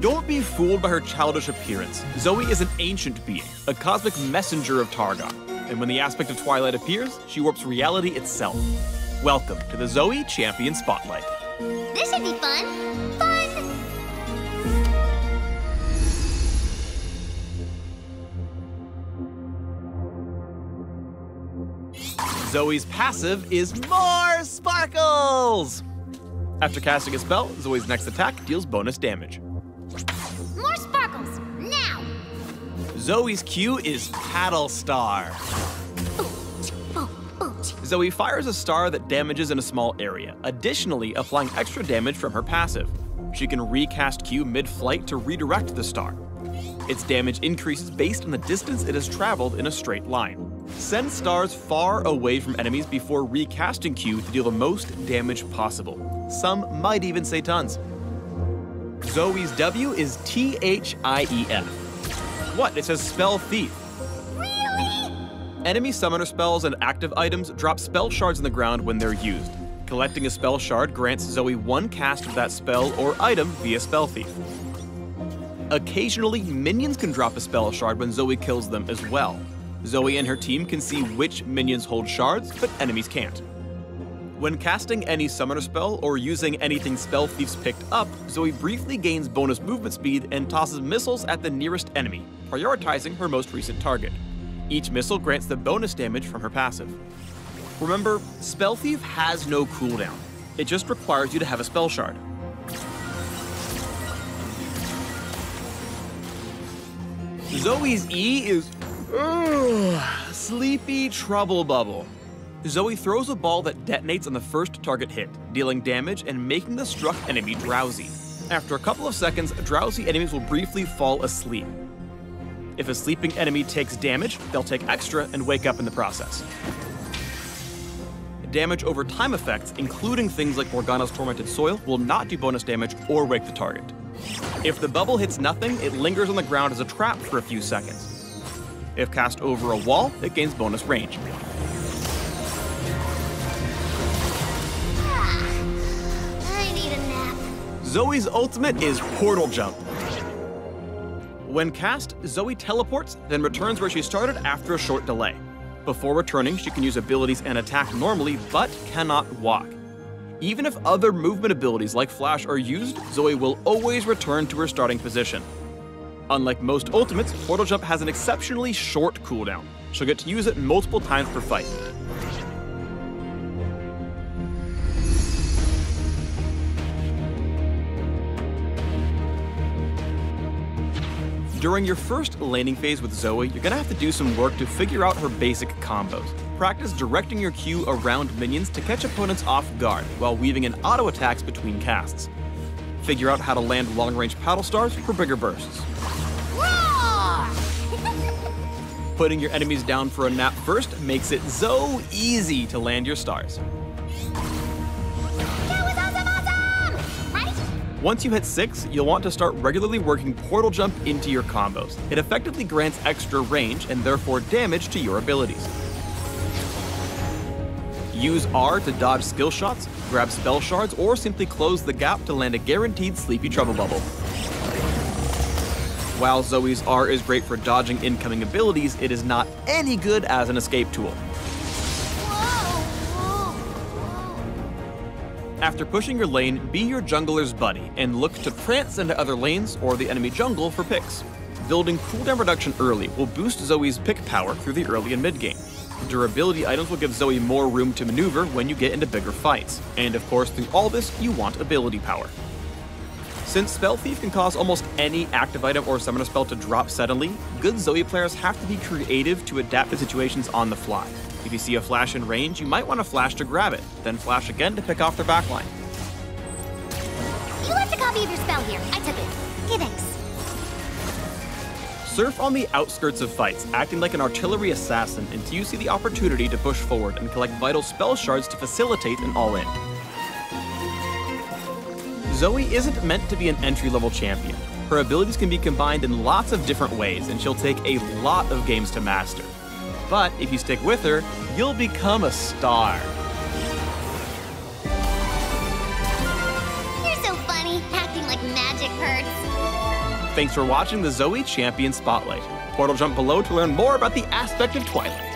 Don't be fooled by her childish appearance. Zoe is an ancient being, a cosmic messenger of Targon. And when the aspect of Twilight appears, she warps reality itself. Welcome to the Zoe Champion Spotlight. This should be fun. Fun! Zoe's passive is more sparkles! After casting a spell, Zoe's next attack deals bonus damage. More sparkles, now! Zoe's Q is Paddle Star. Zoe fires a star that damages in a small area, additionally applying extra damage from her passive. She can recast Q mid-flight to redirect the star. Its damage increases based on the distance it has traveled in a straight line. Send stars far away from enemies before recasting Q to deal the most damage possible. Some might even say tons. Zoe's W is Thief. What? It says Spell Thief. Really? Enemy summoner spells and active items drop spell shards on the ground when they're used. Collecting a spell shard grants Zoe one cast of that spell or item via Spell Thief. Occasionally, minions can drop a spell shard when Zoe kills them as well. Zoe and her team can see which minions hold shards, but enemies can't. When casting any summoner spell or using anything Spell Thief's picked up, Zoe briefly gains bonus movement speed and tosses missiles at the nearest enemy, prioritizing her most recent target. Each missile grants the bonus damage from her passive. Remember, Spell Thief has no cooldown. It just requires you to have a spell shard. Zoe's E is Sleepy Trouble Bubble. Zoe throws a ball that detonates on the first target hit, dealing damage and making the struck enemy drowsy. After a couple of seconds, drowsy enemies will briefly fall asleep. If a sleeping enemy takes damage, they'll take extra and wake up in the process. Damage over time effects, including things like Morgana's Tormented Soil, will not do bonus damage or wake the target. If the bubble hits nothing, it lingers on the ground as a trap for a few seconds. If cast over a wall, it gains bonus range. I need a nap. Zoe's ultimate is Portal Jump. When cast, Zoe teleports, then returns where she started after a short delay. Before returning, she can use abilities and attack normally, but cannot walk. Even if other movement abilities like Flash are used, Zoe will always return to her starting position. Unlike most ultimates, Portal Jump has an exceptionally short cooldown. She'll get to use it multiple times per fight. During your first laning phase with Zoe, you're gonna have to do some work to figure out her basic combos. Practice directing your Q around minions to catch opponents off guard while weaving in auto attacks between casts. Figure out how to land long-range paddle stars for bigger bursts. Roar! Putting your enemies down for a nap first makes it so easy to land your stars. That was awesome! Right? Once you hit 6, you'll want to start regularly working Portal Jump into your combos. It effectively grants extra range and therefore damage to your abilities. Use R to dodge skill shots, grab spell shards, or simply close the gap to land a guaranteed Sleepy Trouble Bubble. While Zoe's R is great for dodging incoming abilities, it is not any good as an escape tool. After pushing your lane, be your jungler's buddy and look to prance into other lanes or the enemy jungle for picks. Building cooldown reduction early will boost Zoe's pick power through the early and mid game. Durability items will give Zoe more room to maneuver when you get into bigger fights. And of course, through all this, you want ability power. Since Spell Thief can cause almost any active item or summoner spell to drop suddenly, good Zoe players have to be creative to adapt to situations on the fly. If you see a flash in range, you might want to flash to grab it, then flash again to pick off their backline. You left a copy of your spell here. I took it. Okay, thanks. Surf on the outskirts of fights, acting like an artillery assassin until you see the opportunity to push forward and collect vital spell shards to facilitate an all-in. Zoe isn't meant to be an entry-level champion. Her abilities can be combined in lots of different ways, and she'll take a lot of games to master. But if you stick with her, you'll become a star. You're so funny, acting like magic hurts. Thanks for watching the Zoe Champion Spotlight. Portal jump below to learn more about the aspect of Twilight.